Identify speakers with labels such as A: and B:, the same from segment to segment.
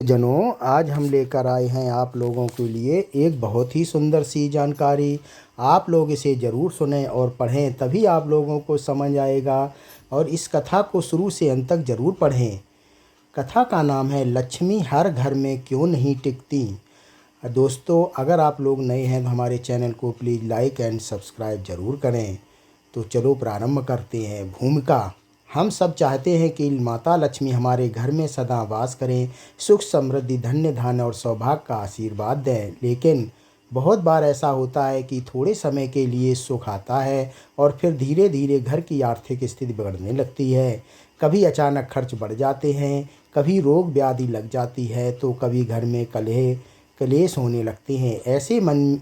A: प्रियजनों, आज हम लेकर आए हैं आप लोगों के लिए एक बहुत ही सुंदर सी जानकारी। आप लोग इसे ज़रूर सुनें और पढ़ें, तभी आप लोगों को समझ आएगा। और इस कथा को शुरू से अंत तक ज़रूर पढ़ें। कथा का नाम है लक्ष्मी हर घर में क्यों नहीं टिकती। दोस्तों, अगर आप लोग नए हैं तो हमारे चैनल को प्लीज़ लाइक एंड सब्सक्राइब ज़रूर करें। तो चलो प्रारंभ करते हैं। भूमिका। हम सब चाहते हैं कि माता लक्ष्मी हमारे घर में सदा वास करें, सुख समृद्धि धन्य धन और सौभाग्य का आशीर्वाद दें। लेकिन बहुत बार ऐसा होता है कि थोड़े समय के लिए सुख आता है और फिर धीरे धीरे घर की आर्थिक स्थिति बिगड़ने लगती है। कभी अचानक खर्च बढ़ जाते हैं, कभी रोग व्याधि लग जाती है, तो कभी घर में कलेश होने लगते हैं।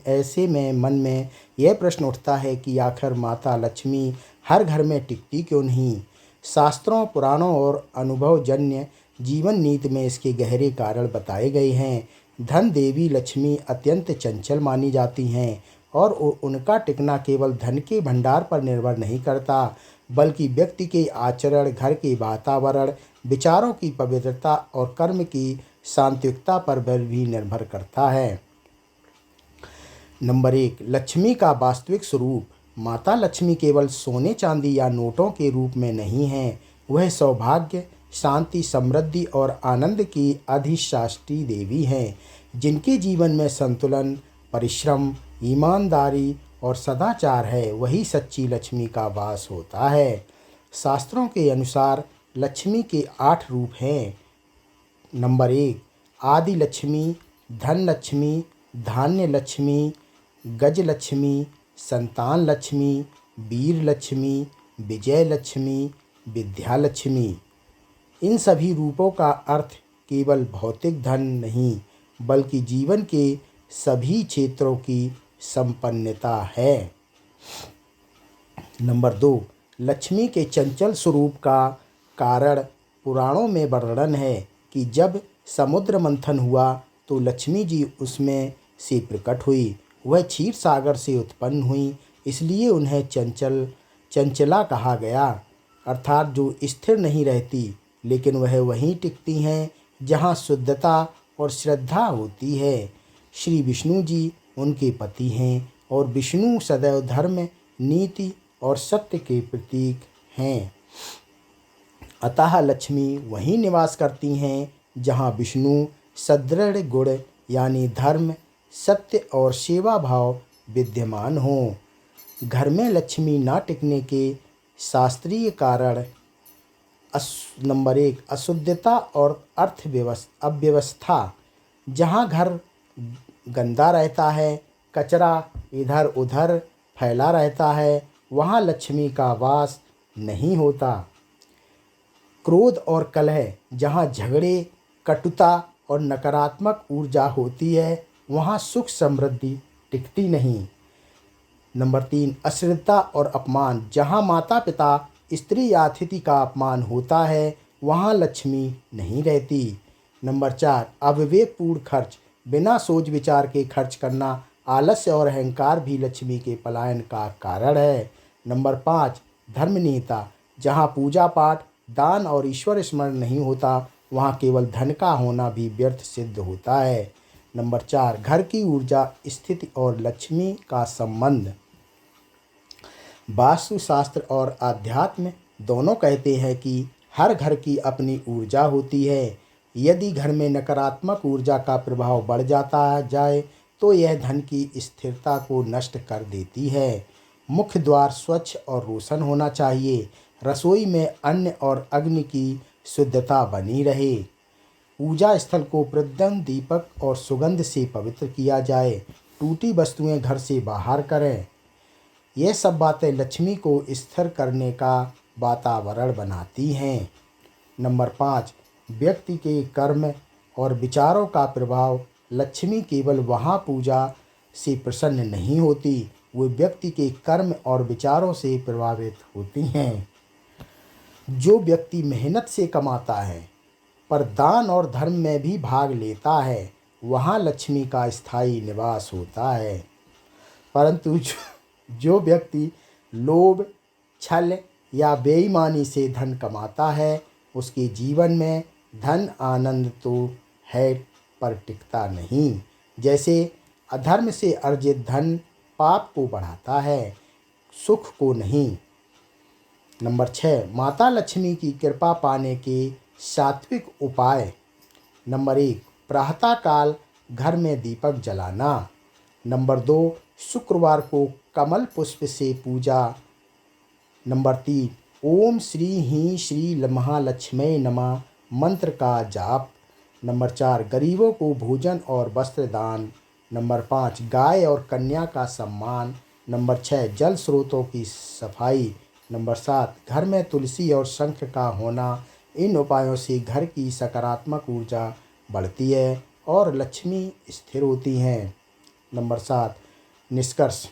A: ऐसे में मन में यह प्रश्न उठता है कि आखिर माता लक्ष्मी हर घर में टिकती क्यों नहीं। शास्त्रों, पुराणों और अनुभवजन्य जीवन नीति में इसके गहरे कारण बताए गए हैं। धन देवी लक्ष्मी अत्यंत चंचल मानी जाती हैं और उनका टिकना केवल धन के भंडार पर निर्भर नहीं करता, बल्कि व्यक्ति के आचरण, घर के वातावरण, विचारों की पवित्रता और कर्म की सात्विकता पर भी निर्भर करता है। नंबर 1, लक्ष्मी का वास्तविक स्वरूप। माता लक्ष्मी केवल सोने चांदी या नोटों के रूप में नहीं है। वह सौभाग्य, शांति, समृद्धि और आनंद की अधिष्ठात्री देवी हैं, जिनके जीवन में संतुलन, परिश्रम, ईमानदारी और सदाचार है। वही सच्ची लक्ष्मी का वास होता है। शास्त्रों के अनुसार लक्ष्मी के 8 रूप हैं। नंबर 1, आदि लक्ष्मी, धन लक्ष्मी, धान्य लक्ष्मी, गज लक्ष्मी, संतान लक्ष्मी, वीर लक्ष्मी, विजय लक्ष्मी, विद्या लक्ष्मी। इन सभी रूपों का अर्थ केवल भौतिक धन नहीं, बल्कि जीवन के सभी क्षेत्रों की संपन्नता है। नंबर 2, लक्ष्मी के चंचल स्वरूप का कारण पुराणों में वर्णन है कि जब समुद्र मंथन हुआ तो लक्ष्मी जी उसमें से प्रकट हुई। वह क्षीर सागर से उत्पन्न हुई, इसलिए उन्हें चंचला कहा गया, अर्थात जो स्थिर नहीं रहती, लेकिन वह वहीं टिकती हैं जहाँ शुद्धता और श्रद्धा होती है। श्री विष्णु जी उनके पति हैं और विष्णु सदैव धर्म, नीति और सत्य के प्रतीक हैं। अतः लक्ष्मी वहीं निवास करती हैं जहाँ विष्णु सदृढ़ गुण यानी धर्म, सत्य और सेवा भाव विद्यमान हो। घर में लक्ष्मी न टिकने के शास्त्रीय कारण नंबर 1, अशुद्धता और अव्यवस्था। जहाँ घर गंदा रहता है, कचरा इधर उधर फैला रहता है, वहाँ लक्ष्मी का वास नहीं होता। क्रोध और कलह, जहाँ झगड़े, कटुता और नकारात्मक ऊर्जा होती है, वहाँ सुख समृद्धि टिकती नहीं। नंबर 3, अश्रद्धा और अपमान। जहाँ माता पिता, स्त्री या अतिथि का अपमान होता है, वहाँ लक्ष्मी नहीं रहती। नंबर 4, अविवेकपूर्ण खर्च। बिना सोच विचार के खर्च करना, आलस्य और अहंकार भी लक्ष्मी के पलायन का कारण है। नंबर 5, धर्मनीयता। जहाँ पूजा पाठ, दान और ईश्वर स्मरण नहीं होता, वहाँ केवल धन का होना भी व्यर्थ सिद्ध होता है। नंबर 4, घर की ऊर्जा, स्थिति और लक्ष्मी का संबंध। वास्तुशास्त्र और आध्यात्म दोनों कहते हैं कि हर घर की अपनी ऊर्जा होती है। यदि घर में नकारात्मक ऊर्जा का प्रभाव बढ़ जाता जाए तो यह धन की स्थिरता को नष्ट कर देती है। मुख्य द्वार स्वच्छ और रोशन होना चाहिए। रसोई में अन्न और अग्नि की शुद्धता बनी रहे। पूजा स्थल को प्रदीप, दीपक और सुगंध से पवित्र किया जाए। टूटी वस्तुएं घर से बाहर करें। ये सब बातें लक्ष्मी को स्थिर करने का वातावरण बनाती हैं। नंबर 5, व्यक्ति के कर्म और विचारों का प्रभाव। लक्ष्मी केवल वहाँ पूजा से प्रसन्न नहीं होती, वो व्यक्ति के कर्म और विचारों से प्रभावित होती हैं। जो व्यक्ति मेहनत से कमाता है पर दान और धर्म में भी भाग लेता है, वहाँ लक्ष्मी का स्थायी निवास होता है। परंतु जो व्यक्ति लोभ, छल या बेईमानी से धन कमाता है, उसके जीवन में धन आनंद तो है पर टिकता नहीं। जैसे अधर्म से अर्जित धन पाप को बढ़ाता है, सुख को नहीं। नंबर 6, माता लक्ष्मी की कृपा पाने के सात्विक उपाय। नंबर 1, प्रातःकाल घर में दीपक जलाना। नंबर 2, शुक्रवार को कमल पुष्प से पूजा। नंबर 3, ओम श्री ही श्री महालक्ष्मी नमः मंत्र का जाप। नंबर 4, गरीबों को भोजन और वस्त्र दान। नंबर 5, गाय और कन्या का सम्मान। नंबर 6, जल स्रोतों की सफाई। नंबर 7, घर में तुलसी और शंख का होना। इन उपायों से घर की सकारात्मक ऊर्जा बढ़ती है और लक्ष्मी स्थिर होती हैं। नंबर 7, निष्कर्ष।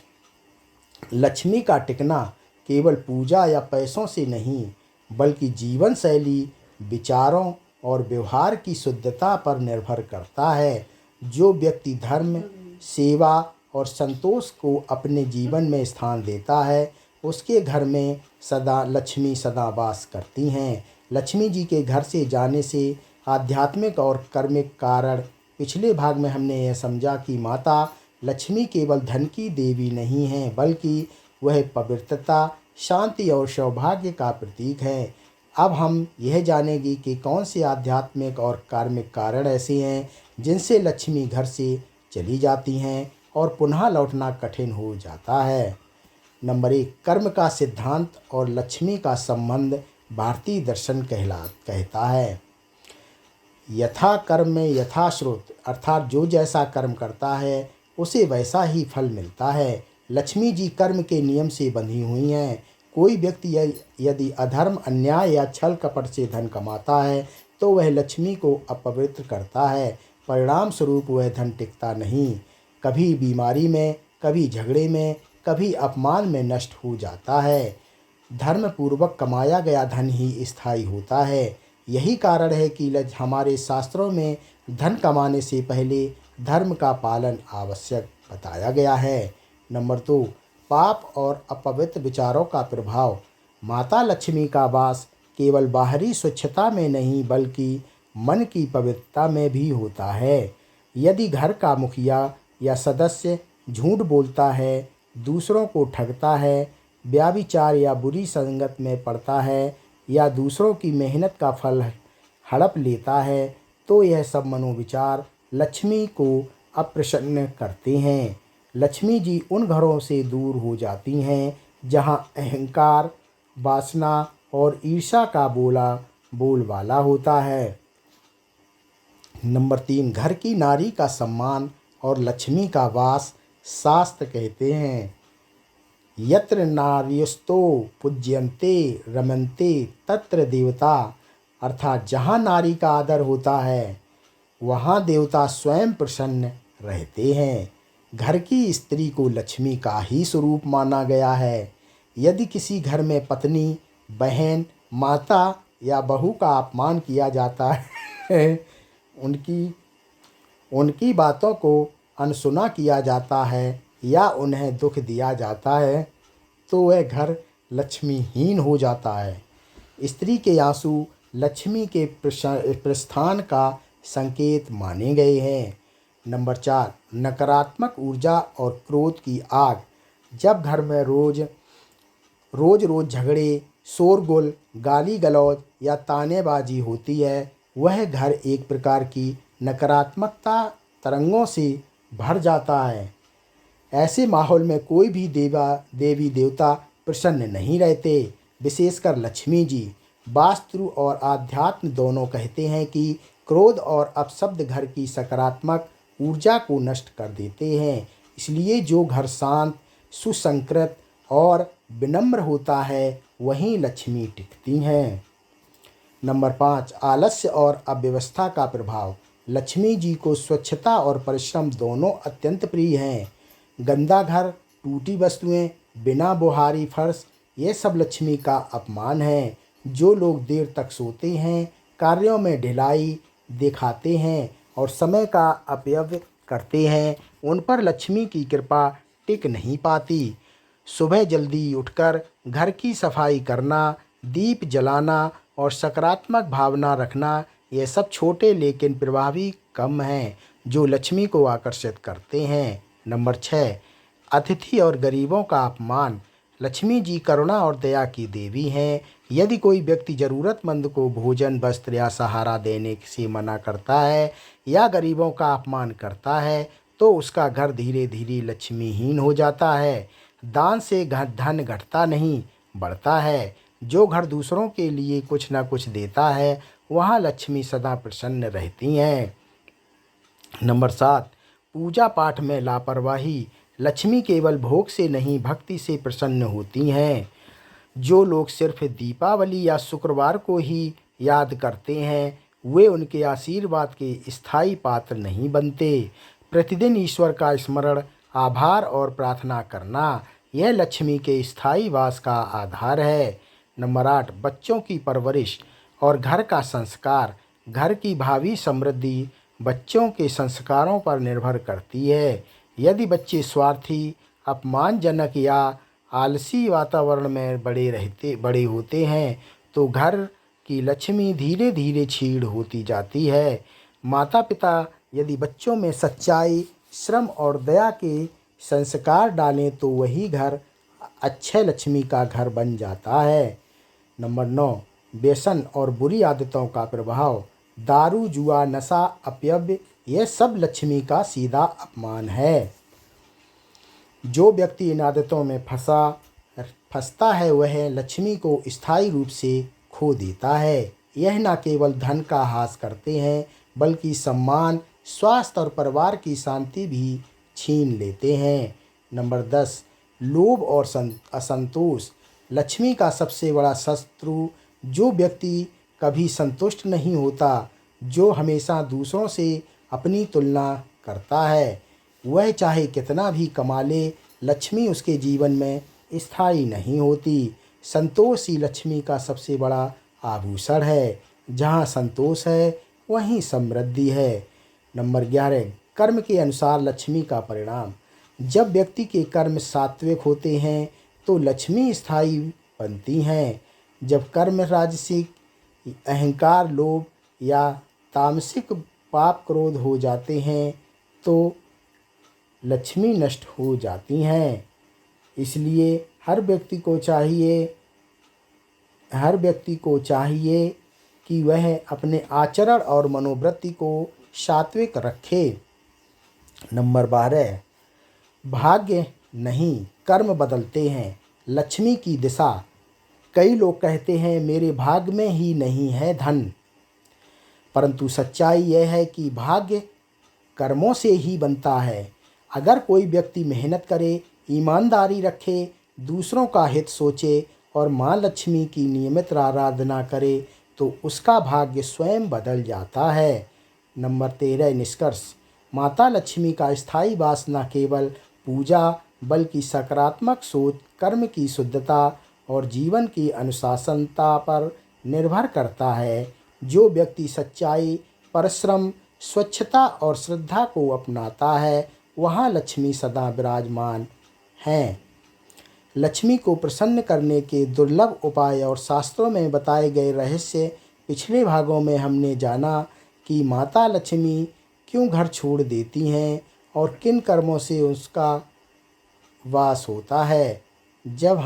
A: लक्ष्मी का टिकना केवल पूजा या पैसों से नहीं, बल्कि जीवन शैली, विचारों और व्यवहार की शुद्धता पर निर्भर करता है। जो व्यक्ति धर्म, सेवा और संतोष को अपने जीवन में स्थान देता है, उसके घर में लक्ष्मी सदा वास करती हैं। लक्ष्मी जी के घर से जाने से आध्यात्मिक और कर्मिक कारण। पिछले भाग में हमने यह समझा कि माता लक्ष्मी केवल धन की देवी नहीं है, बल्कि वह पवित्रता, शांति और सौभाग्य का प्रतीक है। अब हम यह जानेंगे कि कौन से आध्यात्मिक और कार्मिक कारण ऐसे हैं जिनसे लक्ष्मी घर से चली जाती हैं और पुनः लौटना कठिन हो जाता है। नंबर 1, कर्म का सिद्धांत और लक्ष्मी का संबंध। भारतीय दर्शन कहता है, यथा कर्म में यथा श्रुत, अर्थात जो जैसा कर्म करता है उसे वैसा ही फल मिलता है। लक्ष्मी जी कर्म के नियम से बंधी हुई हैं। कोई व्यक्ति यदि अधर्म, अन्याय या छल कपट से धन कमाता है तो वह लक्ष्मी को अपवित्र करता है। परिणाम स्वरूप वह धन टिकता नहीं, कभी बीमारी में, कभी झगड़े में, कभी अपमान में नष्ट हो जाता है। धर्म पूर्वक कमाया गया धन ही स्थायी होता है। यही कारण है कि हमारे शास्त्रों में धन कमाने से पहले धर्म का पालन आवश्यक बताया गया है। नंबर 2, पाप और अपवित्र विचारों का प्रभाव। माता लक्ष्मी का वास केवल बाहरी स्वच्छता में नहीं, बल्कि मन की पवित्रता में भी होता है। यदि घर का मुखिया या सदस्य झूठ बोलता है, दूसरों को ठगता है, व्यभिचार या बुरी संगत में पड़ता है, या दूसरों की मेहनत का फल हड़प लेता है, तो यह सब मनोविचार लक्ष्मी को अप्रसन्न करते हैं। लक्ष्मी जी उन घरों से दूर हो जाती हैं जहां अहंकार, वासना और ईर्ष्या का बोलबाला होता है। नंबर 3, घर की नारी का सम्मान और लक्ष्मी का वास। शास्त्र कहते हैं, यत्र नार्यस्तो पूज्यन्ते रमन्ते तत्र देवता, अर्थात जहाँ नारी का आदर होता है वहाँ देवता स्वयं प्रसन्न रहते हैं। घर की स्त्री को लक्ष्मी का ही स्वरूप माना गया है। यदि किसी घर में पत्नी, बहन, माता या बहू का अपमान किया जाता है, उनकी बातों को अनसुना किया जाता है या उन्हें दुख दिया जाता है, तो वह घर लक्ष्मीहीन हो जाता है। स्त्री के आंसू लक्ष्मी के प्रस्थान का संकेत माने गए हैं। नंबर 4, नकारात्मक ऊर्जा और क्रोध की आग। जब घर में रोज झगड़े, शोरगुल, गाली गलौज या तानेबाजी होती है, वह घर एक प्रकार की नकारात्मकता तरंगों से भर जाता है। ऐसे माहौल में कोई भी देवी देवता प्रसन्न नहीं रहते, विशेषकर लक्ष्मी जी। वास्तु और आध्यात्म दोनों कहते हैं कि क्रोध और अपशब्द घर की सकारात्मक ऊर्जा को नष्ट कर देते हैं। इसलिए जो घर शांत, सुसंस्कृत और विनम्र होता है, वहीं लक्ष्मी टिकती हैं। नंबर 5, आलस्य और अव्यवस्था का प्रभाव। लक्ष्मी जी को स्वच्छता और परिश्रम दोनों अत्यंत प्रिय हैं। गंदा घर, टूटी वस्तुएं, बिना बुहारी फर्श, ये सब लक्ष्मी का अपमान है। जो लोग देर तक सोते हैं, कार्यों में ढिलाई दिखाते हैं और समय का अपव्यय करते हैं, उन पर लक्ष्मी की कृपा टिक नहीं पाती। सुबह जल्दी उठकर घर की सफाई करना, दीप जलाना और सकारात्मक भावना रखना, ये सब छोटे लेकिन प्रभावी कम हैं जो लक्ष्मी को आकर्षित करते हैं। नंबर 6, अतिथि और गरीबों का अपमान। लक्ष्मी जी करुणा और दया की देवी हैं। यदि कोई व्यक्ति ज़रूरतमंद को भोजन, वस्त्र या सहारा देने से मना करता है या गरीबों का अपमान करता है तो उसका घर धीरे धीरे लक्ष्मीहीन हो जाता है। दान से धन घटता नहीं, बढ़ता है। जो घर दूसरों के लिए कुछ न कुछ देता है वहाँ लक्ष्मी सदा प्रसन्न रहती हैं। नंबर 7, पूजा पाठ में लापरवाही। लक्ष्मी केवल भोग से नहीं भक्ति से प्रसन्न होती हैं। जो लोग सिर्फ दीपावली या शुक्रवार को ही याद करते हैं वे उनके आशीर्वाद के स्थायी पात्र नहीं बनते। प्रतिदिन ईश्वर का स्मरण, आभार और प्रार्थना करना यह लक्ष्मी के स्थायी वास का आधार है। नंबर 8, बच्चों की परवरिश और घर का संस्कार। घर की भावी समृद्धि बच्चों के संस्कारों पर निर्भर करती है। यदि बच्चे स्वार्थी, अपमानजनक या आलसी वातावरण में बड़े होते हैं तो घर की लक्ष्मी धीरे धीरे क्षीण होती जाती है। माता पिता यदि बच्चों में सच्चाई, श्रम और दया के संस्कार डालें तो वही घर अक्षय लक्ष्मी का घर बन जाता है। नंबर 9, व्यसन और बुरी आदतों का प्रभाव। दारू, जुआ, नशा, अपव्यय यह सब लक्ष्मी का सीधा अपमान है। जो व्यक्ति इन आदतों में फंसता है वह लक्ष्मी को स्थायी रूप से खो देता है। यह न केवल धन का हास करते हैं बल्कि सम्मान, स्वास्थ्य और परिवार की शांति भी छीन लेते हैं। नंबर 10, लोभ और असंतोष। लक्ष्मी का सबसे बड़ा शत्रु जो व्यक्ति कभी संतुष्ट नहीं होता, जो हमेशा दूसरों से अपनी तुलना करता है, वह चाहे कितना भी कमा ले लक्ष्मी उसके जीवन में स्थायी नहीं होती। संतोष ही लक्ष्मी का सबसे बड़ा आभूषण है। जहाँ संतोष है वहीं समृद्धि है। नंबर 11, कर्म के अनुसार लक्ष्मी का परिणाम। जब व्यक्ति के कर्म सात्विक होते हैं तो लक्ष्मी स्थायी बनती हैं। जब कर्म राजसिक, अहंकार, लोभ या तामसिक पाप क्रोध हो जाते हैं तो लक्ष्मी नष्ट हो जाती हैं। इसलिए हर व्यक्ति को चाहिए कि वह अपने आचरण और मनोवृत्ति को सात्विक रखे। नंबर 12, भाग्य नहीं कर्म बदलते हैं लक्ष्मी की दिशा। कई लोग कहते हैं मेरे भाग्य में ही नहीं है धन, परंतु सच्चाई यह है कि भाग्य कर्मों से ही बनता है। अगर कोई व्यक्ति मेहनत करे, ईमानदारी रखे, दूसरों का हित सोचे और माँ लक्ष्मी की नियमित आराधना करे तो उसका भाग्य स्वयं बदल जाता है। नंबर 13, निष्कर्ष। माता लक्ष्मी का स्थायी वास न केवल पूजा बल्कि सकारात्मक सोच, कर्म की शुद्धता और जीवन की अनुशासनता पर निर्भर करता है। जो व्यक्ति सच्चाई, परिश्रम, स्वच्छता और श्रद्धा को अपनाता है वहाँ लक्ष्मी सदा विराजमान हैं। लक्ष्मी को प्रसन्न करने के दुर्लभ उपाय और शास्त्रों में बताए गए रहस्य। पिछले भागों में हमने जाना कि माता लक्ष्मी क्यों घर छोड़ देती हैं और किन कर्मों से उसका वास होता है। जब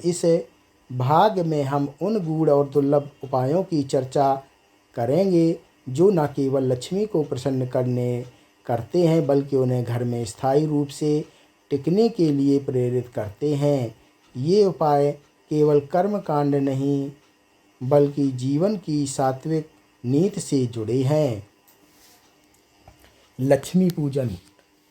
A: इस भाग में हम उन गूढ़ और दुर्लभ उपायों की चर्चा करेंगे जो न केवल लक्ष्मी को प्रसन्न करते हैं बल्कि उन्हें घर में स्थायी रूप से टिकने के लिए प्रेरित करते हैं। ये उपाय केवल कर्म कांड नहीं बल्कि जीवन की सात्विक नीति से जुड़े हैं। लक्ष्मी पूजन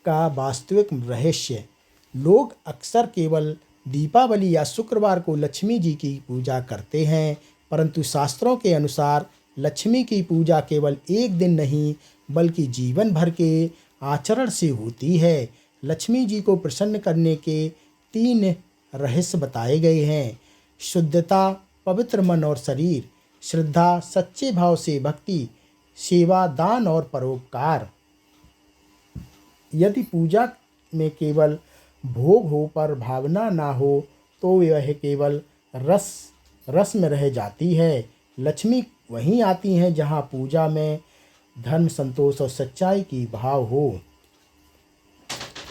A: का वास्तविक रहस्य। लोग अक्सर केवल दीपावली या शुक्रवार को लक्ष्मी जी की पूजा करते हैं, परंतु शास्त्रों के अनुसार लक्ष्मी की पूजा केवल एक दिन नहीं बल्कि जीवन भर के आचरण से होती है। लक्ष्मी जी को प्रसन्न करने के 3 रहस्य बताए गए हैं। शुद्धता, पवित्र मन और शरीर। श्रद्धा, सच्चे भाव से भक्ति। सेवा, दान और परोपकार। यदि पूजा में केवल भोग हो पर भावना ना हो तो यह केवल रस में रह जाती है। लक्ष्मी वहीं आती हैं जहाँ पूजा में धर्म, संतोष और सच्चाई की भाव हो।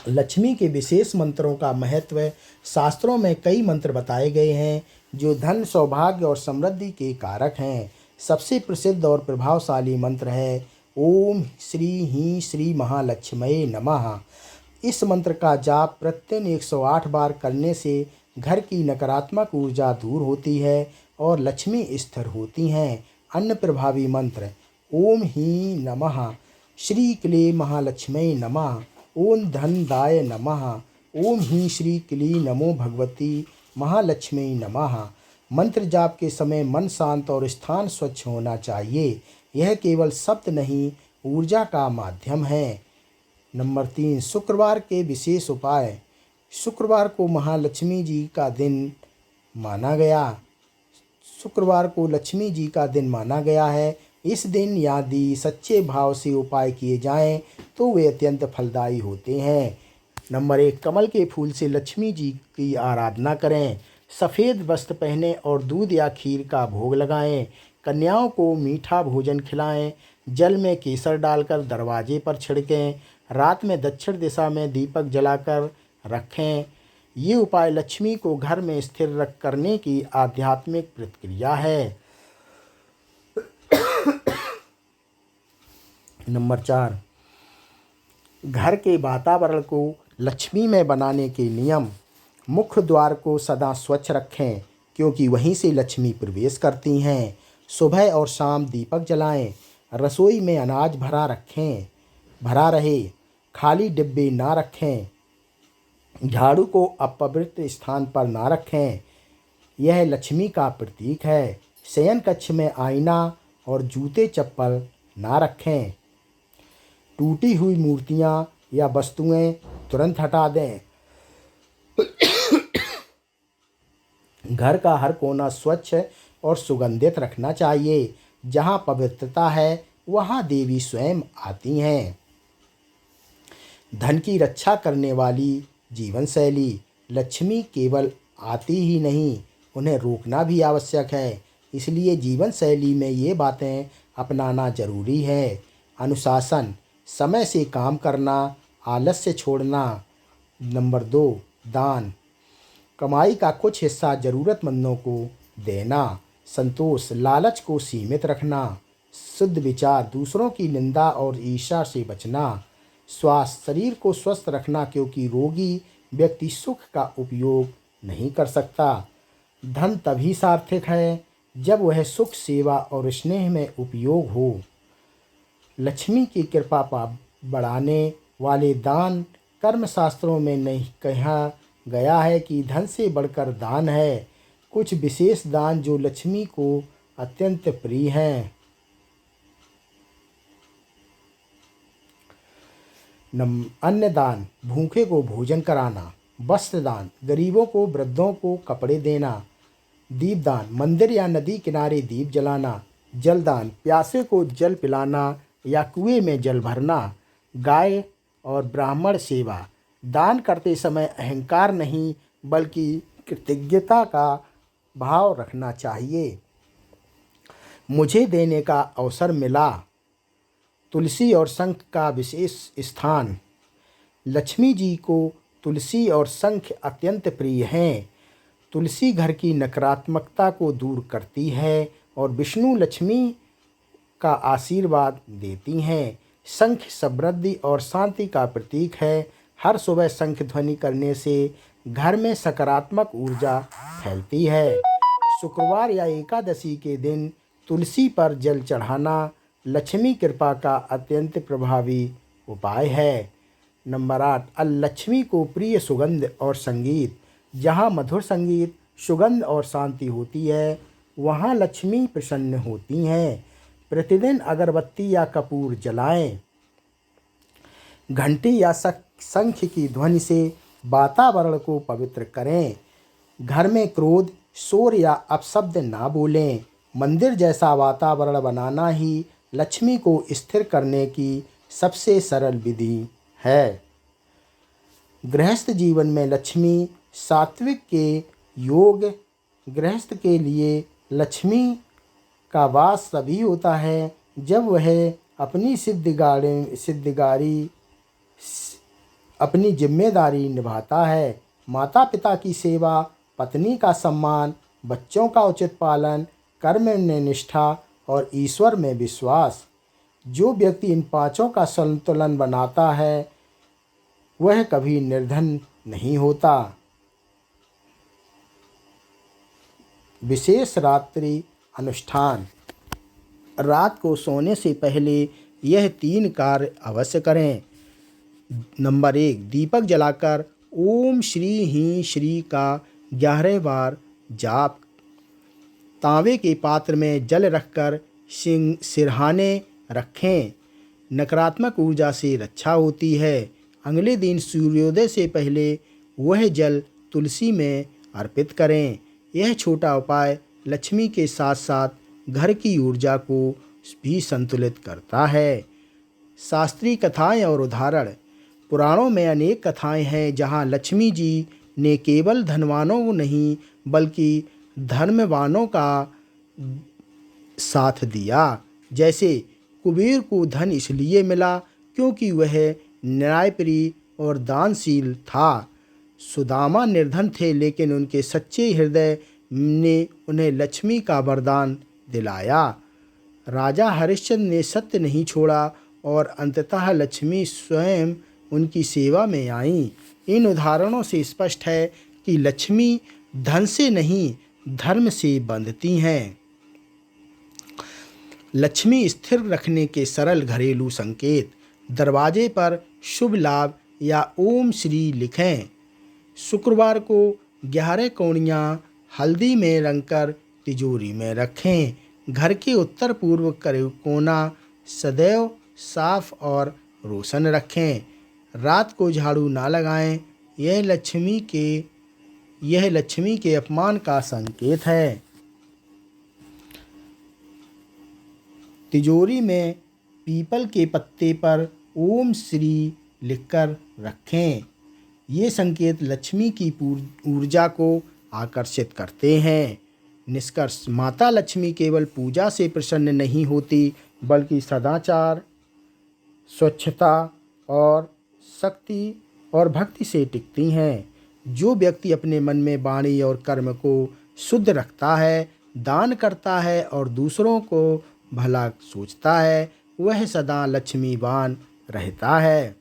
A: लक्ष्मी के विशेष मंत्रों का महत्व। शास्त्रों में कई मंत्र बताए गए हैं जो धन, सौभाग्य और समृद्धि के कारक हैं। सबसे प्रसिद्ध और प्रभावशाली मंत्र है ओम श्री ही श्री महालक्ष्मये नमः। इस मंत्र का जाप प्रतिदिन 108 बार करने से घर की नकारात्मक ऊर्जा दूर होती है और लक्ष्मी स्थिर होती हैं। अन्य प्रभावी मंत्र ओम ही नमः, श्री क्ले महालक्ष्मये नमः, ओम धनदाय नमः, ओम ही श्री क्ली नमो भगवती महालक्ष्मी नमः। मंत्र जाप के समय मन शांत और स्थान स्वच्छ होना चाहिए। यह केवल शब्द नहीं, ऊर्जा का माध्यम है। नंबर 3, शुक्रवार के विशेष उपाय। शुक्रवार को महालक्ष्मी जी का दिन माना गया शुक्रवार को लक्ष्मी जी का दिन माना गया है। इस दिन यदि सच्चे भाव से उपाय किए जाएं तो वे अत्यंत फलदायी होते हैं। नंबर 1, कमल के फूल से लक्ष्मी जी की आराधना करें। सफ़ेद वस्त्र पहने और दूध या खीर का भोग लगाएं। कन्याओं को मीठा भोजन खिलाएं। जल में केसर डालकर दरवाजे पर छिड़कें। रात में दक्षिण दिशा में दीपक जलाकर रखें। ये उपाय लक्ष्मी को घर में स्थिर करने की आध्यात्मिक प्रक्रिया है। नंबर 4, घर के वातावरण को लक्ष्मी में बनाने के नियम। मुख्य द्वार को सदा स्वच्छ रखें क्योंकि वहीं से लक्ष्मी प्रवेश करती हैं। सुबह और शाम दीपक जलाएं। रसोई में अनाज भरा रहे, खाली डिब्बे ना रखें। झाड़ू को अपवित्र स्थान पर ना रखें, यह लक्ष्मी का प्रतीक है। शयन कक्ष में आईना और जूते चप्पल ना रखें। टूटी हुई मूर्तियां या वस्तुएं तुरंत हटा दें। घर का हर कोना स्वच्छ और सुगंधित रखना चाहिए। जहाँ पवित्रता है वहाँ देवी स्वयं आती हैं। धन की रक्षा करने वाली जीवन शैली। लक्ष्मी केवल आती ही नहीं, उन्हें रोकना भी आवश्यक है। इसलिए जीवन शैली में ये बातें अपनाना जरूरी है। अनुशासन, समय से काम करना, आलस्य छोड़ना। नंबर 2, दान, कमाई का कुछ हिस्सा ज़रूरतमंदों को देना। संतोष, लालच को सीमित रखना। शुद्ध विचार, दूसरों की निंदा और ईर्ष्या से बचना। स्वास्थ्य, शरीर को स्वस्थ रखना क्योंकि रोगी व्यक्ति सुख का उपयोग नहीं कर सकता। धन तभी सार्थक है जब वह सुख, सेवा और स्नेह में उपयोग हो। लक्ष्मी की कृपा बढ़ाने वाले दान। कर्मशास्त्रों में नहीं कहा गया है कि धन से बढ़कर दान है। कुछ विशेष दान जो लक्ष्मी को अत्यंत प्रिय हैं। अन्न दान, भूखे को भोजन कराना। वस्त्र दान, गरीबों को, वृद्धों को कपड़े देना। दीप दान, मंदिर या नदी किनारे दीप जलाना। जल दान, प्यासे को जल पिलाना या कुएं में जल भरना। गाय और ब्राह्मण सेवा, दान करते समय अहंकार नहीं बल्कि कृतज्ञता का भाव रखना चाहिए। मुझे देने का अवसर मिला। तुलसी और शंख का विशेष स्थान। लक्ष्मी जी को तुलसी और शंख अत्यंत प्रिय हैं। तुलसी घर की नकारात्मकता को दूर करती है और विष्णु लक्ष्मी का आशीर्वाद देती हैं। शंख समृद्धि और शांति का प्रतीक है। हर सुबह शंख ध्वनि करने से घर में सकारात्मक ऊर्जा फैलती है। शुक्रवार या एकादशी के दिन तुलसी पर जल चढ़ाना लक्ष्मी कृपा का अत्यंत प्रभावी उपाय है। नंबर 8, लक्ष्मी को प्रिय सुगंध और संगीत। जहाँ मधुर संगीत, सुगंध और शांति होती है वहाँ लक्ष्मी प्रसन्न होती हैं। प्रतिदिन अगरबत्ती या कपूर जलाएं। घंटी या शंख की ध्वनि से वातावरण को पवित्र करें। घर में क्रोध, शोर या अपशब्द ना बोलें। मंदिर जैसा वातावरण बनाना ही लक्ष्मी को स्थिर करने की सबसे सरल विधि है। गृहस्थ जीवन में लक्ष्मी सात्विक के योग। गृहस्थ के लिए लक्ष्मी का वास तभी होता है जब वह अपनी अपनी जिम्मेदारी निभाता है। माता पिता की सेवा, पत्नी का सम्मान, बच्चों का उचित पालन, कर्म में निष्ठा और ईश्वर में विश्वास। जो व्यक्ति इन पांचों का संतुलन बनाता है वह कभी निर्धन नहीं होता। विशेष रात्रि अनुष्ठान। रात को सोने से पहले यह 3 कार्य अवश्य करें। नंबर 1, दीपक जलाकर ओम श्री ही श्री का 11 बार जाप। तांबे के पात्र में जल रखकर सिरहाने रखें। नकारात्मक ऊर्जा से रक्षा होती है। अगले दिन सूर्योदय से पहले वह जल तुलसी में अर्पित करें। यह छोटा उपाय लक्ष्मी के साथ साथ घर की ऊर्जा को भी संतुलित करता है। शास्त्रीय कथाएं और उदाहरण। पुराणों में अनेक कथाएं हैं जहां लक्ष्मी जी ने केवल धनवानों को नहीं बल्कि धर्मवानों का साथ दिया। जैसे कुबेर को धन इसलिए मिला क्योंकि वह न्यायप्रिय और दानशील था। सुदामा निर्धन थे लेकिन उनके सच्चे हृदय ने उन्हें लक्ष्मी का वरदान दिलाया। राजा हरिश्चंद्र ने सत्य नहीं छोड़ा और अंततः लक्ष्मी स्वयं उनकी सेवा में आईं। इन उदाहरणों से स्पष्ट है कि लक्ष्मी धन से नहीं धर्म से बंधती हैं। लक्ष्मी स्थिर रखने के सरल घरेलू संकेत। दरवाजे पर शुभ लाभ या ओम श्री लिखें। शुक्रवार को 11 कौड़ियाँ हल्दी में रंगकर तिजोरी में रखें। घर के उत्तर पूर्व कोना सदैव साफ और रोशन रखें। रात को झाड़ू ना लगाएं। यह लक्ष्मी के अपमान का संकेत है। तिजोरी में पीपल के पत्ते पर ओम श्री लिखकर रखें। ये संकेत लक्ष्मी की ऊर्जा को आकर्षित करते हैं। निष्कर्ष। माता लक्ष्मी केवल पूजा से प्रसन्न नहीं होती बल्कि सदाचार, स्वच्छता और शक्ति और भक्ति से टिकती हैं। जो व्यक्ति अपने मन में वाणी और कर्म को शुद्ध रखता है, दान करता है और दूसरों को भला सोचता है, वह सदा लक्ष्मीवान रहता है।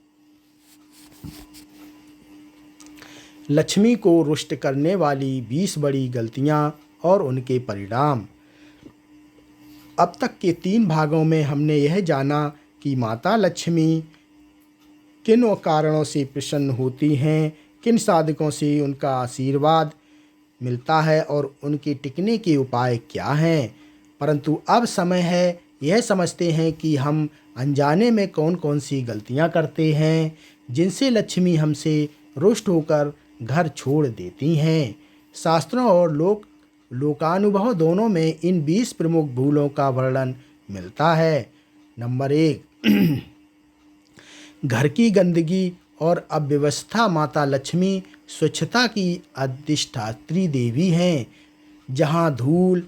A: लक्ष्मी को रुष्ट करने वाली 20 बड़ी गलतियां और उनके परिणाम। अब तक के 3 भागों में हमने यह जाना कि माता लक्ष्मी किन कारणों से प्रसन्न होती हैं, किन साधकों से उनका आशीर्वाद मिलता है और उनके टिकने के उपाय क्या हैं। परंतु अब समय है यह समझते हैं कि हम अनजाने में कौन कौन सी गलतियां करते हैं जिनसे लक्ष्मी हमसे रुष्ट होकर घर छोड़ देती हैं। शास्त्रों और लोकानुभव दोनों में इन 20 प्रमुख भूलों का वर्णन मिलता है। नंबर 1, घर की गंदगी और अव्यवस्था। माता लक्ष्मी स्वच्छता की अधिष्ठात्री देवी हैं। जहाँ धूल,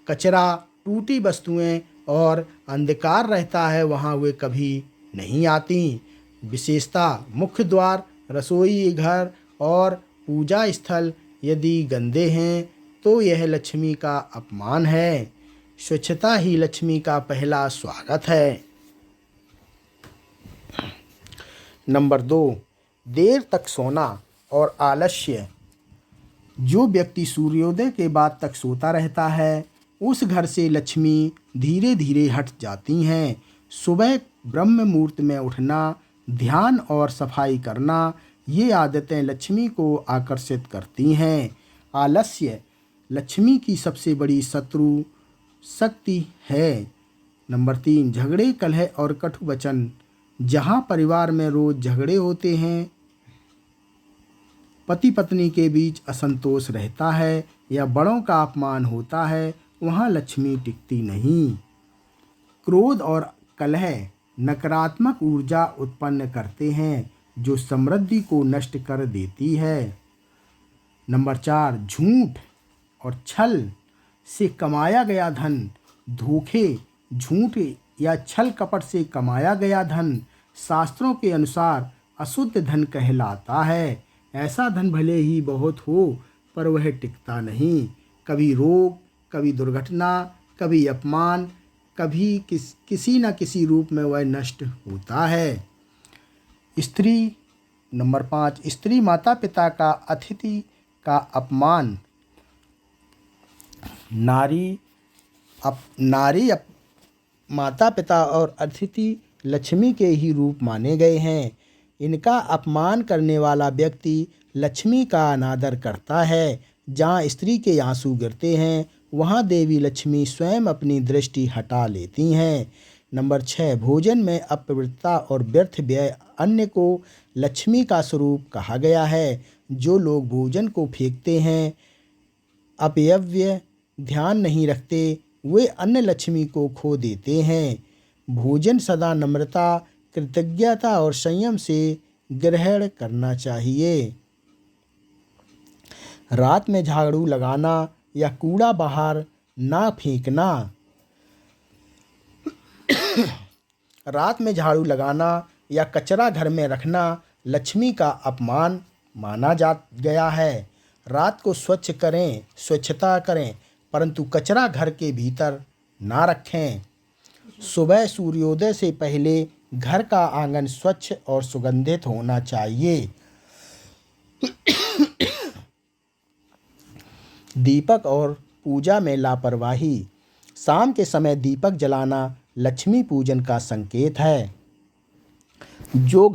A: कचरा, टूटी वस्तुएं और अंधकार रहता है वहाँ वे कभी नहीं आती। विशेषता। मुख्य द्वार, रसोई घर और पूजा स्थल यदि गंदे हैं तो यह लक्ष्मी का अपमान है। स्वच्छता ही लक्ष्मी का पहला स्वागत है। नंबर 2, देर तक सोना और आलस्य। जो व्यक्ति सूर्योदय के बाद तक सोता रहता है उस घर से लक्ष्मी धीरे धीरे हट जाती हैं। सुबह ब्रह्म मुहूर्त में उठना, ध्यान और सफाई करना, ये आदतें लक्ष्मी को आकर्षित करती हैं। आलस्य लक्ष्मी की सबसे बड़ी शक्ति है। नंबर 3, झगड़े, कलह और कटु वचन। जहाँ परिवार में रोज झगड़े होते हैं, पति पत्नी के बीच असंतोष रहता है या बड़ों का अपमान होता है, वहाँ लक्ष्मी टिकती नहीं। क्रोध और कलह नकारात्मक ऊर्जा उत्पन्न करते हैं जो समृद्धि को नष्ट कर देती है। नंबर 4, झूठ और छल से कमाया गया धन धोखे, झूठ या छल कपट से कमाया गया धन शास्त्रों के अनुसार अशुद्ध धन कहलाता है। ऐसा धन भले ही बहुत हो पर वह टिकता नहीं। कभी रोग, कभी दुर्घटना, कभी अपमान, कभी किसी न किसी रूप में वह नष्ट होता है। स्त्री नंबर 5, स्त्री माता पिता का अतिथि का अपमान। नारी माता पिता और अतिथि लक्ष्मी के ही रूप माने गए हैं। इनका अपमान करने वाला व्यक्ति लक्ष्मी का अनादर करता है। जहाँ स्त्री के आंसू गिरते हैं वहाँ देवी लक्ष्मी स्वयं अपनी दृष्टि हटा लेती हैं। नंबर 6, भोजन में अपवित्रता और व्यर्थ व्यय। अन्न को लक्ष्मी का स्वरूप कहा गया है। जो लोग भोजन को फेंकते हैं, अपव्यय ध्यान नहीं रखते, वे अन्न लक्ष्मी को खो देते हैं। भोजन सदा नम्रता, कृतज्ञता और संयम से ग्रहण करना चाहिए। रात में झाड़ू लगाना या कूड़ा बाहर ना फेंकना। रात में झाड़ू लगाना या कचरा घर में रखना लक्ष्मी का अपमान माना जा गया है। रात को स्वच्छता करें, परंतु कचरा घर के भीतर ना रखें। सुबह सूर्योदय से पहले घर का आंगन स्वच्छ और सुगंधित होना चाहिए। दीपक और पूजा में लापरवाही। शाम के समय दीपक जलाना लक्ष्मी पूजन का संकेत है। जो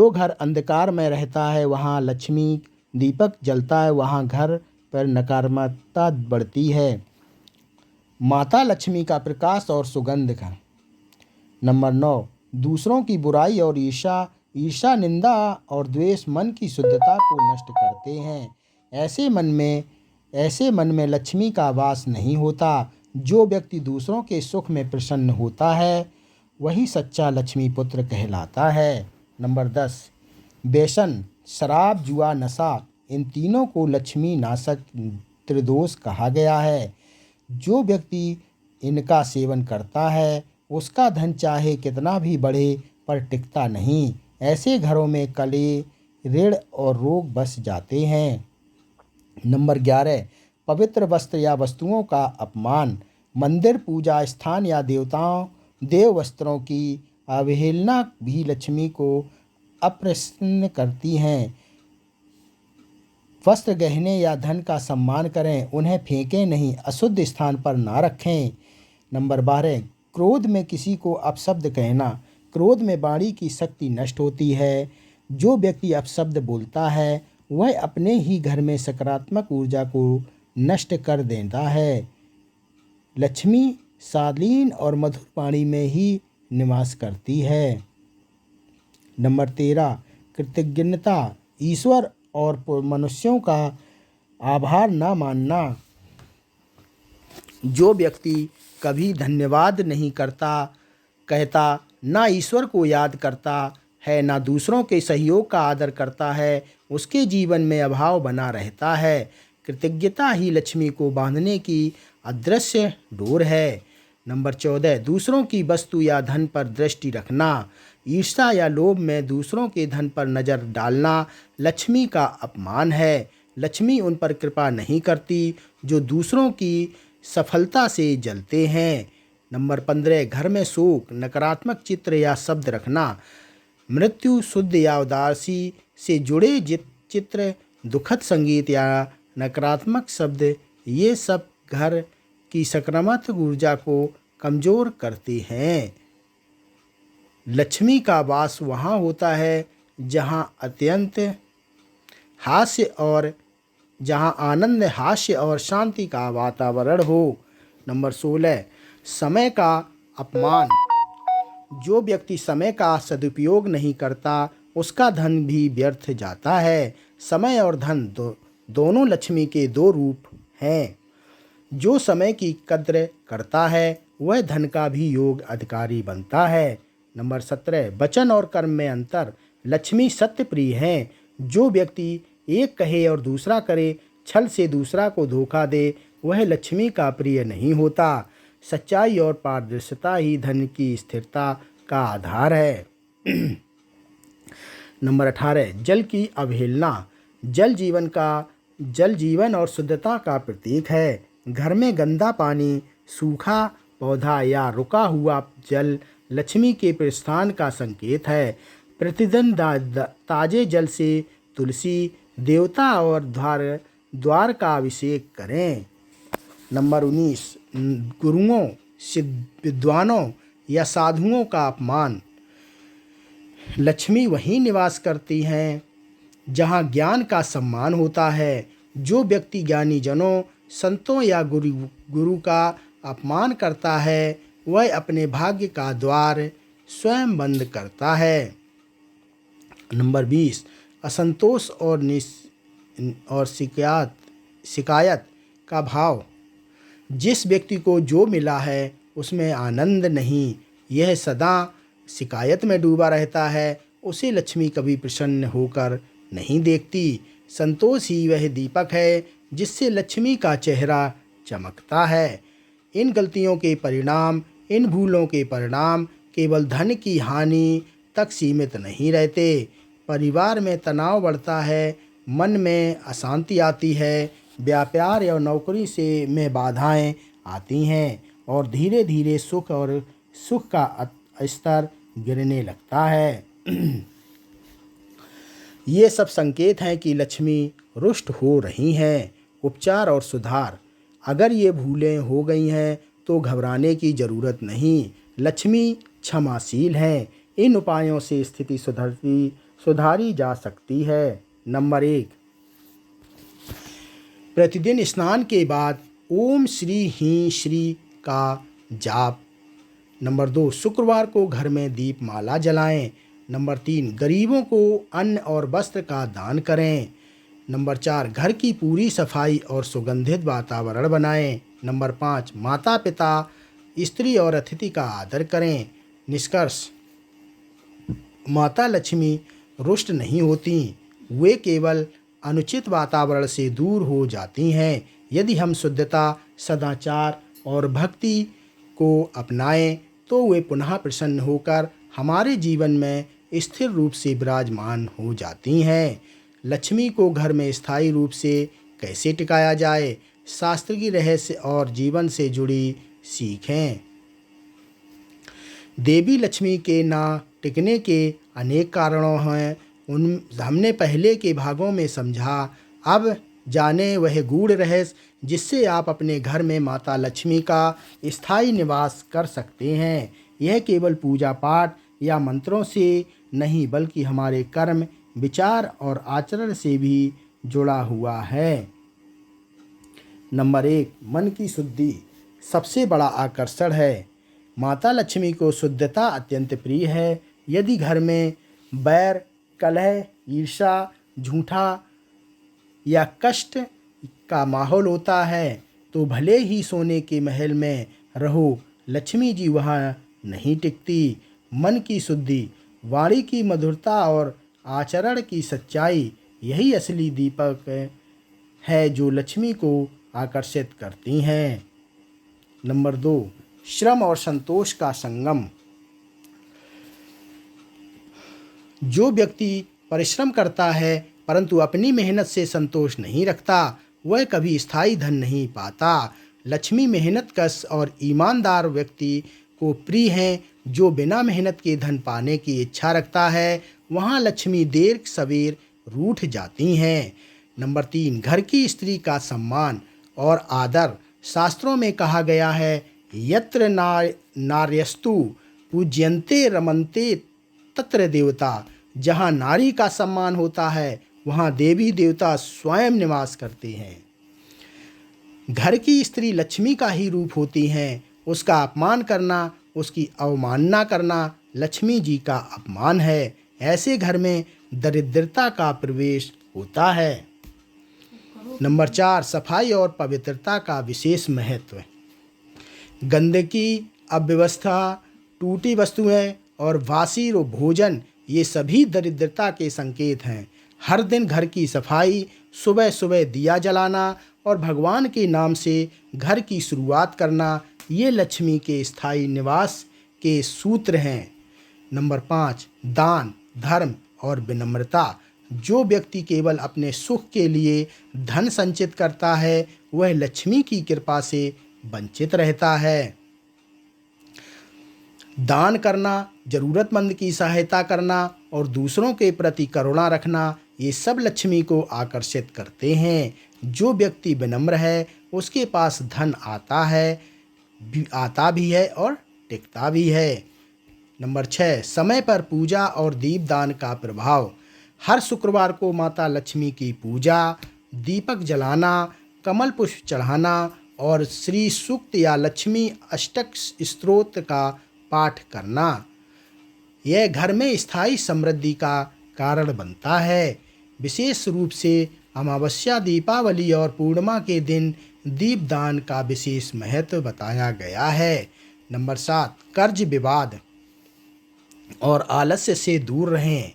A: घर अंधकार में रहता है वहाँ लक्ष्मी दीपक जलता है, वहाँ घर पर नकारात्मकता बढ़ती है। माता लक्ष्मी का प्रकाश और सुगंध का। नंबर 9, दूसरों की बुराई और ईर्ष्या, निंदा और द्वेष मन की शुद्धता को नष्ट करते हैं। ऐसे मन में लक्ष्मी का वास नहीं होता। जो व्यक्ति दूसरों के सुख में प्रसन्न होता है वही सच्चा लक्ष्मी पुत्र कहलाता है। नंबर 10, व्यसन, शराब, जुआ, नशा, इन तीनों को लक्ष्मी नाशक त्रिदोष कहा गया है। जो व्यक्ति इनका सेवन करता है उसका धन चाहे कितना भी बढ़े पर टिकता नहीं। ऐसे घरों में कलह, ऋण और रोग बस जाते हैं। नंबर 11, पवित्र वस्त्र या वस्तुओं का अपमान। मंदिर, पूजा स्थान या देव वस्त्रों की अवहेलना भी लक्ष्मी को अप्रसन्न करती हैं। वस्त्र, गहने या धन का सम्मान करें, उन्हें फेंकें नहीं, अशुद्ध स्थान पर ना रखें। नंबर 12, क्रोध में किसी को अपशब्द कहना। क्रोध में वाणी की शक्ति नष्ट होती है। जो व्यक्ति अपशब्द बोलता है वह अपने ही घर में सकारात्मक ऊर्जा को नष्ट कर देता है। लक्ष्मी शालीन और मधुर वाणी में ही निवास करती है। नंबर 13, कृतज्ञता, ईश्वर और मनुष्यों का आभार न मानना। जो व्यक्ति कभी धन्यवाद नहीं कहता, ना ईश्वर को याद करता है, ना दूसरों के सहयोग का आदर करता है, उसके जीवन में अभाव बना रहता है। कृतज्ञता ही लक्ष्मी को बांधने की अदृश्य डोर है। नंबर 14, दूसरों की वस्तु या धन पर दृष्टि रखना। ईर्ष्या या लोभ में दूसरों के धन पर नज़र डालना लक्ष्मी का अपमान है। लक्ष्मी उन पर कृपा नहीं करती जो दूसरों की सफलता से जलते हैं। नंबर 15, घर में शोक, नकारात्मक चित्र या शब्द रखना। मृत्यु, शुद्ध या उदासी से जुड़े चित्र, दुखद संगीत या नकारात्मक शब्द, ये सब घर की सकारात्मक ऊर्जा को कमज़ोर करते हैं। लक्ष्मी का वास वहाँ होता है जहाँ आनंद, हास्य और शांति का वातावरण हो। नंबर 16, समय का अपमान। जो व्यक्ति समय का सदुपयोग नहीं करता उसका धन भी व्यर्थ जाता है। समय और धन दोनों लक्ष्मी के दो रूप हैं। जो समय की कद्र करता है वह धन का भी योग अधिकारी बनता है। नंबर 17, वचन और कर्म में अंतर। लक्ष्मी सत्य प्रिय हैं। जो व्यक्ति एक कहे और दूसरा करे, छल से दूसरा को धोखा दे, वह लक्ष्मी का प्रिय नहीं होता। सच्चाई और पारदर्शिता ही धन की स्थिरता का आधार है। नंबर 18, जल की अवहेलना। जल जीवन और शुद्धता का प्रतीक है। घर में गंदा पानी, सूखा पौधा या रुका हुआ जल लक्ष्मी के प्रस्थान का संकेत है। प्रतिदिन ताजे जल से तुलसी, देवता और द्वार का अभिषेक करें। नंबर 19, गुरुओं, विद्वानों या साधुओं का अपमान। लक्ष्मी वहीं निवास करती हैं जहाँ ज्ञान का सम्मान होता है। जो व्यक्ति ज्ञानी जनों, संतों या गुरु का अपमान करता है वह अपने भाग्य का द्वार स्वयं बंद करता है। नंबर 20, असंतोष और शिकायत का भाव। जिस व्यक्ति को जो मिला है उसमें आनंद नहीं, यह सदा शिकायत में डूबा रहता है, उसे लक्ष्मी कभी प्रसन्न होकर नहीं देखती। संतोष ही वह दीपक है जिससे लक्ष्मी का चेहरा चमकता है। इन गलतियों के परिणाम, इन भूलों के परिणाम केवल धन की हानि तक सीमित नहीं रहते। परिवार में तनाव बढ़ता है, मन में अशांति आती है, व्यापार या नौकरी में बाधाएं आती हैं और धीरे धीरे सुख का स्तर गिरने लगता है। ये सब संकेत हैं कि लक्ष्मी रुष्ट हो रही हैं। उपचार और सुधार। अगर ये भूलें हो गई हैं तो घबराने की ज़रूरत नहीं। लक्ष्मी क्षमाशील हैं। इन उपायों से स्थिति सुधारी जा सकती है। नंबर 1, प्रतिदिन स्नान के बाद ओम श्री ही श्री का जाप। नंबर 2, शुक्रवार को घर में दीपमाला जलाएं। नंबर 3, गरीबों को अन्न और वस्त्र का दान करें। नंबर 4, घर की पूरी सफाई और सुगंधित वातावरण बनाएं। नंबर 5, माता पिता, स्त्री और अतिथि का आदर करें। निष्कर्ष, माता लक्ष्मी रुष्ट नहीं होती, वे केवल अनुचित वातावरण से दूर हो जाती हैं। यदि हम शुद्धता, सदाचार और भक्ति को अपनाएं तो वे पुनः प्रसन्न होकर हमारे जीवन में स्थिर रूप से विराजमान हो जाती हैं। लक्ष्मी को घर में स्थायी रूप से कैसे टिकाया जाए, शास्त्र की रहस्य और जीवन से जुड़ी सीखें। देवी लक्ष्मी के ना टिकने के अनेक कारणों हैं, हमने पहले के भागों में समझा। अब जाने वह गूढ़ रहस्य जिससे आप अपने घर में माता लक्ष्मी का स्थायी निवास कर सकते हैं। यह केवल पूजा पाठ या मंत्रों से नहीं बल्कि हमारे कर्म, विचार और आचरण से भी जुड़ा हुआ है। नंबर 1, मन की शुद्धि सबसे बड़ा आकर्षण है। माता लक्ष्मी को शुद्धता अत्यंत प्रिय है। यदि घर में बैर, कलह, ईर्ष्या, झूठा या कष्ट का माहौल होता है तो भले ही सोने के महल में रहो, लक्ष्मी जी वहाँ नहीं टिकती। मन की शुद्धि, वाणी की मधुरता और आचरण की सच्चाई, यही असली दीपक है जो लक्ष्मी को आकर्षित करती हैं। नंबर 2, श्रम और संतोष का संगम। जो व्यक्ति परिश्रम करता है परंतु अपनी मेहनत से संतोष नहीं रखता, वह कभी स्थायी धन नहीं पाता। लक्ष्मी मेहनतकश और ईमानदार व्यक्ति को प्रिय हैं। जो बिना मेहनत के धन पाने की इच्छा रखता है वहाँ लक्ष्मी देर सवेर रूठ जाती हैं। नंबर 3, घर की स्त्री का सम्मान और आदर। शास्त्रों में कहा गया है, यत्र नार्यस्तु पूज्यन्ते रमन्ते तत्र देवता। जहाँ नारी का सम्मान होता है वहाँ देवी देवता स्वयं निवास करते हैं। घर की स्त्री लक्ष्मी का ही रूप होती हैं। उसका अपमान करना, उसकी अवमानना करना लक्ष्मी जी का अपमान है। ऐसे घर में दरिद्रता का प्रवेश होता है। नंबर 4, सफाई और पवित्रता का विशेष महत्व। गंदगी, अव्यवस्था, टूटी वस्तुएं और वासी भोजन, ये सभी दरिद्रता के संकेत हैं। हर दिन घर की सफाई, सुबह सुबह दिया जलाना और भगवान के नाम से घर की शुरुआत करना, ये लक्ष्मी के स्थायी निवास के सूत्र हैं। नंबर 5, दान, धर्म और विनम्रता। जो व्यक्ति केवल अपने सुख के लिए धन संचित करता है, वह लक्ष्मी की कृपा से वंचित रहता है। दान करना, जरूरतमंद की सहायता करना और दूसरों के प्रति करुणा रखना, ये सब लक्ष्मी को आकर्षित करते हैं। जो व्यक्ति विनम्र है, उसके पास धन आता भी है और टिकता भी है। नंबर 6, समय पर पूजा और दीपदान का प्रभाव। हर शुक्रवार को माता लक्ष्मी की पूजा, दीपक जलाना, कमल पुष्प चढ़ाना और श्री सूक्त या लक्ष्मी अष्टक स्तोत्र का पाठ करना, यह घर में स्थायी समृद्धि का कारण बनता है। विशेष रूप से अमावस्या, दीपावली और पूर्णिमा के दिन दीपदान का विशेष महत्व बताया गया है। नंबर 7, कर्ज, विवाद और आलस्य से दूर रहें।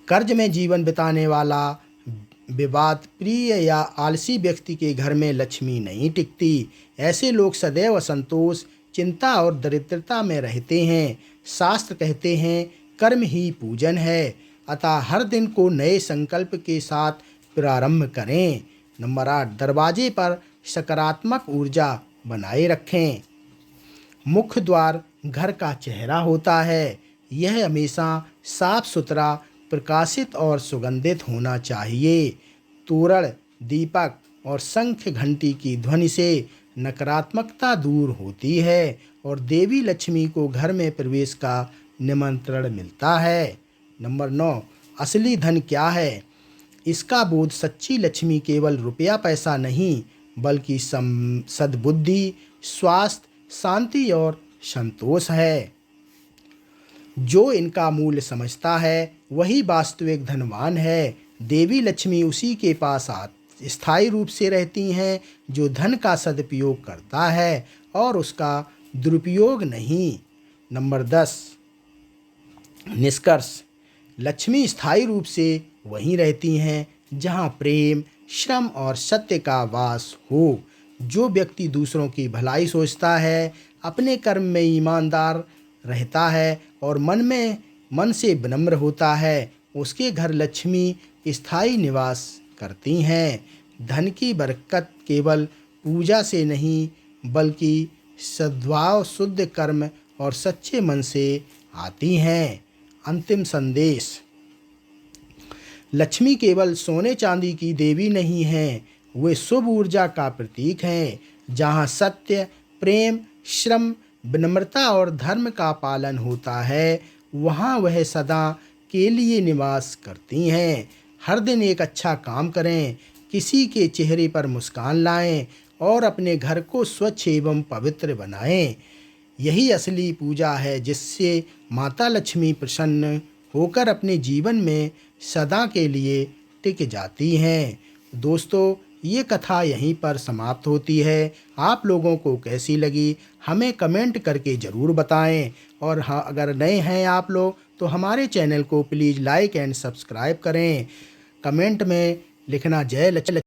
A: कर्ज में जीवन बिताने वाला, विवाद प्रिय या आलसी व्यक्ति के घर में लक्ष्मी नहीं टिकती। ऐसे लोग सदैव असंतोष, चिंता और दरिद्रता में रहते हैं। शास्त्र कहते हैं, कर्म ही पूजन है, अतः हर दिन को नए संकल्प के साथ प्रारंभ करें। नंबर 8, दरवाजे पर सकारात्मक ऊर्जा बनाए रखें। मुख्य द्वार घर का चेहरा होता है। यह हमेशा साफ सुथरा, प्रकाशित और सुगंधित होना चाहिए। तोरण, दीपक और शंख घंटी की ध्वनि से नकारात्मकता दूर होती है और देवी लक्ष्मी को घर में प्रवेश का निमंत्रण मिलता है। नंबर 9, असली धन क्या है? इसका बोध सच्ची लक्ष्मी केवल रुपया पैसा नहीं, बल्कि सद्बुद्धि, स्वास्थ्य, शांति और संतोष है। जो इनका मूल्य समझता है, वही वास्तविक धनवान है। देवी लक्ष्मी उसी के पास स्थायी रूप से रहती हैं जो धन का सदुपयोग करता है और उसका दुरुपयोग नहीं। नंबर 10, निष्कर्ष। लक्ष्मी स्थायी रूप से वहीं रहती हैं जहाँ प्रेम, श्रम और सत्य का वास हो। जो व्यक्ति दूसरों की भलाई सोचता है, अपने कर्म में ईमानदार रहता है और मन से विनम्र होता है, उसके घर लक्ष्मी स्थायी निवास करती हैं। धन की बरकत केवल पूजा से नहीं, बल्कि सद्भाव, शुद्ध कर्म और सच्चे मन से आती हैं। अंतिम संदेश। लक्ष्मी केवल सोने चांदी की देवी नहीं हैं, वे शुभ ऊर्जा का प्रतीक हैं। जहाँ सत्य, प्रेम, श्रम, विनम्रता और धर्म का पालन होता है, वहाँ वह सदा के लिए निवास करती हैं। हर दिन एक अच्छा काम करें, किसी के चेहरे पर मुस्कान लाएं और अपने घर को स्वच्छ एवं पवित्र बनाएं। यही असली पूजा है जिससे माता लक्ष्मी प्रसन्न होकर अपने जीवन में सदा के लिए टिक जाती हैं। दोस्तों, ये कथा यहीं पर समाप्त होती है। आप लोगों को कैसी लगी हमें कमेंट करके ज़रूर बताएं। और हाँ, अगर नए हैं आप लोग तो हमारे चैनल को प्लीज़ लाइक एंड सब्सक्राइब करें। कमेंट में लिखना जय लक्ष्मी।